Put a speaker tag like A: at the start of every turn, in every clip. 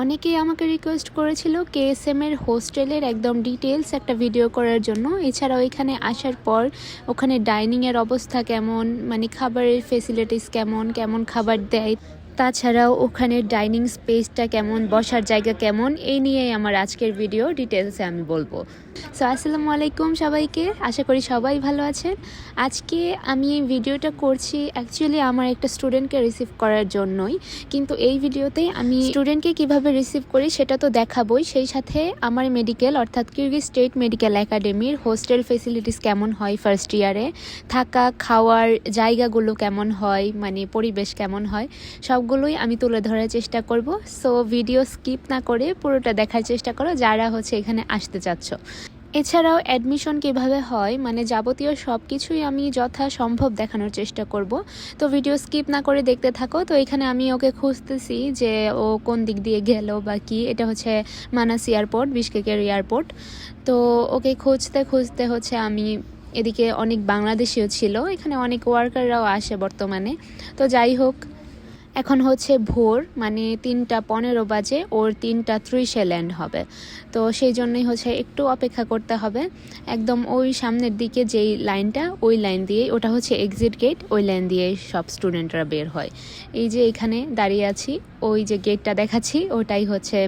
A: অনেকেই আমাকে রিকোয়েস্ট করেছিল কেএসএম এর হোস্টেলের একদম ডিটেলস একটা ভিডিও করার জন্য। এছাড়াও এখানে আসার পর ওখানে ডাইনিংয়ের অবস্থা কেমন, মানে খাবারের ফেসিলিটিস কেমন কেমন খাবার দেয়, তাছাড়াও ওখানে ডাইনিং স্পেসটা কেমন, বসার জায়গা কেমন, এই নিয়েই আমার আজকের ভিডিও ডিটেলসে আমি বলবো। সো আসসালামু আলাইকুম সবাইকে, আশা করি সবাই ভালো আছেন। আজকে আমি এই ভিডিওটা করছি অ্যাকচুয়ালি আমার একটা স্টুডেন্টকে রিসিভ করার জন্যই, কিন্তু এই ভিডিওতে আমি স্টুডেন্টকে কিভাবে রিসিভ করি সেটা তো দেখাবই, সেই সাথে আমার মেডিকেল অর্থাৎ কিরগিজ স্টেট মেডিকেল একাডেমির হোস্টেল ফেসিলিটিস কেমন হয়, ফার্স্ট ইয়ারে থাকা খাওয়ার জায়গাগুলো কেমন হয়, মানে পরিবেশ কেমন হয়, সবগুলোই আমি তুলে ধরার চেষ্টা করব। সো ভিডিও স্কিপ না করে পুরোটা দেখার চেষ্টা করো যারা এখানে আসতে চাচ্ছ। এছাড়াও অ্যাডমিশন কিভাবে হয়, মানে যাবতীয় সব কিছুই আমি যথাসম্ভব দেখানোর চেষ্টা করব। তো ভিডিও স্কিপ না করে দেখতে থাকো। তো এখানে আমি ওকে খুঁজতেছি যে ও কোন দিক দিয়ে গেল বা কি। এটা হচ্ছে মানাস এয়ারপোর্ট, বিশকেকের এয়ারপোর্ট। তো ওকে খুঁজতে খুঁজতে আমি এদিকে অনেক বাংলাদেশিও ছিল, এখানে অনেক ওয়ার্কাররাও আসে বর্তমানে। তো যাই হোক, এখন ভোর, মানে 3:15 বাজে, ওর 3:30 ল্যান্ড হবে। তো সেই জন্যই একটু অপেক্ষা করতে হবে। একদম ওই সামনের দিকে যেই লাইনটা, ওই লাইন দিয়েই, ওটা এক্সিট গেট, ওই লাইন দিয়েই সব স্টুডেন্টরা বের হয়। এই যে এখানে দাঁড়িয়ে আছি, ওই যে গেটটা দেখাচ্ছি ওটাই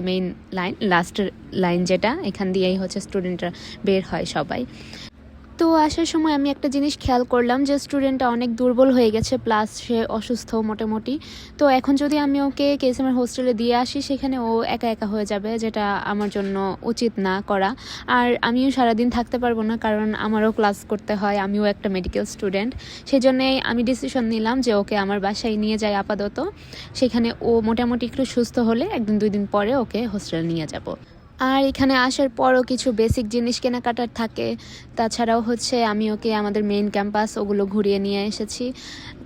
A: মেইন লাইন, লাস্টের লাইন যেটা, এখান দিয়েই স্টুডেন্টরা বের হয় সবাই। তো আসার সময় আমি একটা জিনিস খেয়াল করলাম যে স্টুডেন্টটা অনেক দুর্বল হয়ে গেছে, প্লাস সে অসুস্থ মোটামুটি। তো এখন যদি আমি ওকে কেএসএমের হোস্টেলে দিয়ে আসি, সেখানে ও একা একা হয়ে যাবে, যেটা আমার জন্য উচিত না করা। আর আমিও সারাদিন থাকতে পারবো না, কারণ আমারও ক্লাস করতে হয়, আমিও একটা মেডিকেল স্টুডেন্ট। সেই জন্যেই আমি ডিসিশন নিলাম যে ওকে আমার বাসায় নিয়ে যাই আপাতত। সেখানে ও মোটামুটি একটু সুস্থ হলে 1-2 দিন পরে ওকে হোস্টেলে নিয়ে যাব। আর এখানে আসার পরও কিছু বেসিক জিনিস কেনাকাটার থাকে। তাছাড়াও আমি ওকে আমাদের মেইন ক্যাম্পাস ওগুলো ঘুরিয়ে নিয়ে এসেছি।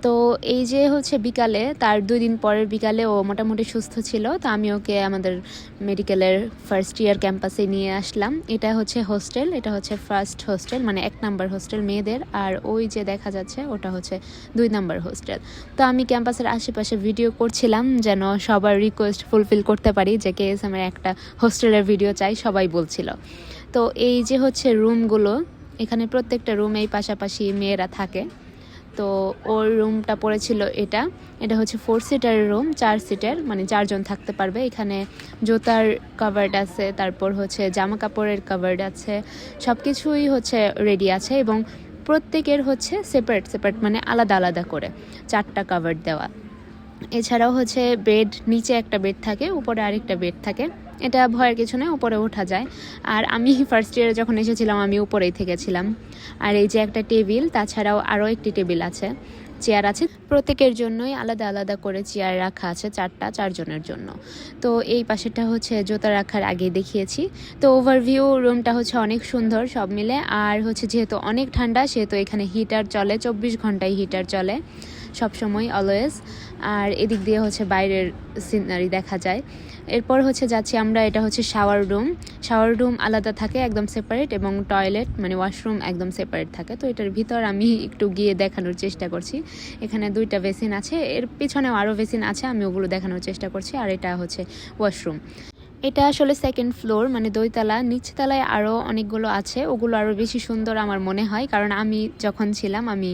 A: তো এই যে বিকালে, তার 2 দিন পরের বিকালে ও মোটামুটি সুস্থ ছিল। তো আমি ওকে আমাদের মেডিকেলের ফার্স্ট ইয়ার ক্যাম্পাসে নিয়ে আসলাম। এটা হোস্টেল, এটা ফার্স্ট হোস্টেল, মানে 1 নাম্বার হোস্টেল মেয়েদের। আর ওই যে দেখা যাচ্ছে ওটা 2 নাম্বার হোস্টেল। তো আমি ক্যাম্পাসের আশেপাশে ভিডিও করছিলাম যেন সবার রিকোয়েস্ট ফুলফিল করতে পারি, যে কেএসএমের একটা হোস্টেলের ভিডিও চাই, সবাই বলছিল। তো এই যে রুমগুলো, এখানে প্রত্যেকটা রুমেই পাশাপাশি মেয়েরা থাকে। তো ওর রুমটা পড়েছিল এটা 4 সিটারের রুম, 4 সিটের, মানে 4 জন থাকতে পারবে। এখানে জুতার কাভার্ড আছে, তারপর জামা কাপড়ের কাভার্ড আছে, সব কিছুই রেডি আছে। এবং প্রত্যেকের সেপারেট সেপারেট, মানে আলাদা আলাদা করে 4টা কাভার্ড দেওয়া। এছাড়াও বেড, নিচে একটা বেড থাকে, উপরে আরেকটা বেড থাকে। এটা ভয়ের কিছু নেই, উপরে ওঠা যায়। আর আমি ফার্স্ট ইয়ারে যখন এসেছিলাম আমি উপরেই থেকেছিলাম। আর এই যে একটা টেবিল, তাছাড়াও আরও একটি টেবিল আছে, চেয়ার আছে, প্রত্যেকের জন্যই আলাদা আলাদা করে চেয়ার রাখা আছে, 4 জনের জন্য। তো এই পাশেটা জুতা রাখার আগে দেখিয়েছি। তো ওভারভিউ রুমটা অনেক সুন্দর সব মিলে। আর যেহেতু অনেক ঠান্ডা, সেহেতু এখানে হিটার চলে, 24 ঘন্টায় হিটার চলে সবসময়, অলওয়েজ। আর এদিক দিয়ে বাইরের সিনারি দেখা যায়। এরপর যাচ্ছি আমরা, এটা শাওয়ার রুম। শাওয়ার রুম আলাদা থাকে, একদম সেপারেট, এবং টয়লেট মানে ওয়াশরুম একদম সেপারেট থাকে। তো এটার ভিতর আমি একটু গিয়ে দেখানোর চেষ্টা করছি। এখানে 2টা বেসিন আছে, এর পিছনেও আরও বেসিন আছে, আমি ওগুলো দেখানোর চেষ্টা করছি। আর এটা ওয়াশরুম। এটা আসলে 2nd ফ্লোর, মানে 2 তলা। নিচতলায় আরও অনেকগুলো আছে, ওগুলো আরও বেশি সুন্দর আমার মনে হয়, কারণ আমি যখন ছিলাম, আমি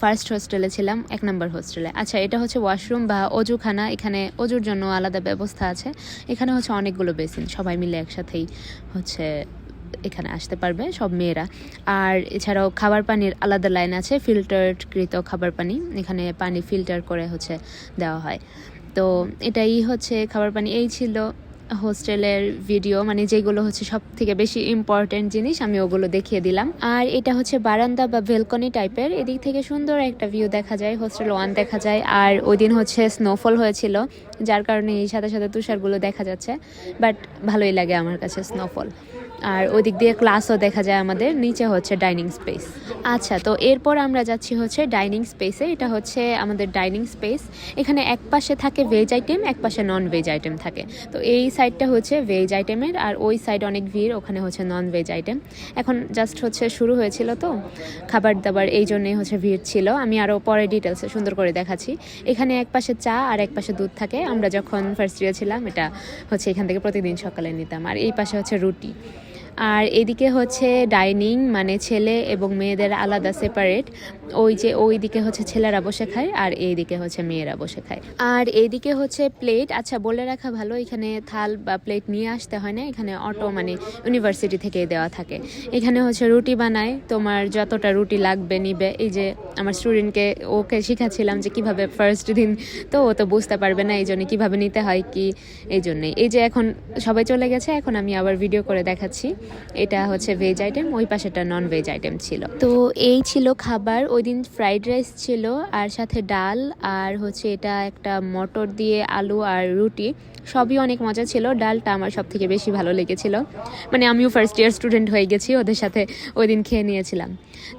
A: ফার্স্ট হোস্টেলে ছিলাম, 1 নাম্বার হোস্টেলে। আচ্ছা, এটা ওয়াশরুম বা অজুখানা, এখানে অজুর জন্য আলাদা ব্যবস্থা আছে। এখানে অনেকগুলো বেসিন, সবাই মিলে একসাথেই এখানে আসতে পারবে সব মেয়েরা। আর এছাড়াও খাবার পানির আলাদা লাইন আছে, ফিল্টারকৃত খাবার পানি, এখানে পানি ফিল্টার করে দেওয়া হয়। তো এটাই খাবার পানি। এই ছিল হোস্টেলের ভিডিও, মানে যেগুলো সব থেকে বেশি ইম্পর্টেন্ট জিনিস, আমি ওগুলো দেখিয়ে দিলাম। আর এটা বারান্দা বা বেলকনি টাইপের, এদিক থেকে সুন্দর একটা ভিউ দেখা যায়, হোস্টেল 1 দেখা যায়। আর ওই দিন স্নোফল হয়েছিল, যার কারণে এই সাথে সাথে তুষারগুলো দেখা যাচ্ছে, বাট ভালোই লাগে আমার কাছে স্নোফল। আর ওদিক দিয়ে ক্লাসও দেখা যায় আমাদের, নিচে হচ্ছে ডাইনিং স্পেস। আচ্ছা, তো এরপর আমরা যাচ্ছি হচ্ছে ডাইনিং স্পেসে। এটা হচ্ছে আমাদের ডাইনিং স্পেস। এখানে এক পাশে থাকে ভেজ আইটেম, এক পাশে নন ভেজ আইটেম থাকে। তো এই সাইডটা হচ্ছে ভেজ আইটেমের, আর ওই সাইড অনেক ভিড়, ওখানে হচ্ছে নন ভেজ আইটেম। এখন জাস্ট হচ্ছে শুরু হয়েছিল তো খাবার দাবার, এই জন্যই হচ্ছে ভিড় ছিল। আমি আরও পরে ডিটেলসে সুন্দর করে দেখাচ্ছি। এখানে এক পাশে চা আর এক পাশে দুধ থাকে। আমরা যখন ফার্স্ট ইয়ার ছিলাম এটা হচ্ছে এখান থেকে প্রতিদিন সকালে নিতাম। আর এই পাশে হচ্ছে রুটি। আর এদিকে হচ্ছে ডাইনিং, মানে ছেলে এবং মেয়েদের আলাদা সেপারেট। ওই দিকে হচ্ছে ছেলেরা বসে খায় আর এইদিকে হচ্ছে মেয়েরা বসে খায়। আর এইদিকে হচ্ছে প্লেট। আচ্ছা, বলে রাখা ভালো, এখানে থাল বা প্লেট নিয়ে আসতে হয় না, এখানে অটো মানে ইউনিভার্সিটি থেকে দেওয়া থাকে। এখানে হচ্ছে রুটি বানায়, তোমার যতটা রুটি লাগবে নিবে। এই যে আমার স্টুডেন্টকে, ওকে শিখাচ্ছিলাম যে কিভাবে ফার্স্ট দিন তো ও তো বুঝতে পারবে না, এই জন্য কীভাবে নিতে হয় কি, এই জন্যই। এই যে এখন সবাই চলে গেছে, এখন আমি আবার ভিডিও করে দেখাচ্ছি। এটা হচ্ছে ভেজ আইটেম, ওই পাশেটা নন ভেজ আইটেম ছিল। তো এই ছিল খাবার। ওই দিন ফ্রাইড রাইস ছিল আর সাথে ডাল, আর হচ্ছে এটা একটা মটর দিয়ে আলু আর রুটি। সবই অনেক মজা ছিল। ডালটা আমার সব থেকে বেশি ভালো লেগেছিল, মানে আমিও ফার্স্ট ইয়ার স্টুডেন্ট হয়ে গেছি, ওদের সাথে ওই দিন খেয়ে নিয়েছিলাম।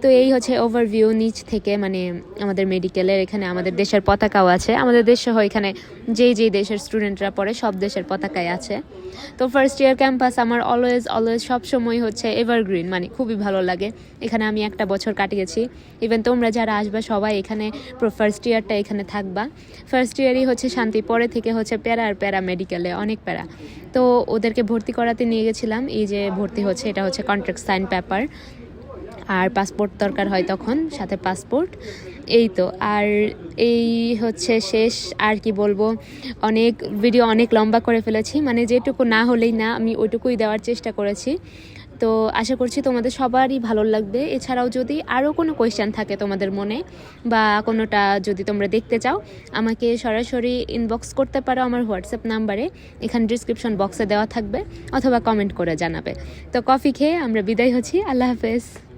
A: তো এই হচ্ছে ওভারভিউ নিচ থেকে, মানে আমাদের মেডিকেলের। এখানে আমাদের দেশের পতাকাও আছে, আমাদের দেশ সহ এখানে যেই দেশের স্টুডেন্টরা পড়ে সব দেশের পতাকাই আছে। তো ফার্স্ট ইয়ার ক্যাম্পাস আমার অলওয়েজ সবসময় হচ্ছে এভারগ্রিন, মানে খুবই ভালো লাগে। এখানে আমি একটা বছর কাটিয়েছি। ইভেন তোমরা যারা আসবা সবাই এখানে ফার্স্ট ইয়ারটা এখানে থাকবা। ফার্স্ট ইয়ারই হচ্ছে শান্তি, পরে থেকে হচ্ছে প্যারা মেডিকেলে অনেক প্যারা। তো ওদেরকে ভর্তি করাতে নিয়ে গেছিলাম। এই যে ভর্তি হচ্ছে, এটা হচ্ছে কন্ট্রাক্ট সাইন পেপার, আর পাসপোর্ট দরকার হয় তখন, সাথে পাসপোর্ট। এই তো, আর এই হচ্ছে শেষ। আর কি বলবো, অনেক ভিডিও অনেক লম্বা করে ফেলেছি, মানে যেটুকু না হলেই না, আমি ওইটুকুই দেওয়ার চেষ্টা করেছি। তো আশা করছি তোমাদের সবারই ভালো লাগবে। এছাড়াও যদি আরও কোনো কোয়েশ্চেন থাকে তোমাদের মনে, বা কোনোটা যদি তোমরা দেখতে চাও, আমাকে সরাসরি ইনবক্স করতে পারো আমার হোয়াটসঅ্যাপ নাম্বারে, এখানে ডিসক্রিপশন বক্সে দেওয়া থাকবে, অথবা কমেন্ট করে জানাবে। তো কফি খেয়ে আমরা বিদায় হচ্ছি। আল্লাহ হাফেজ।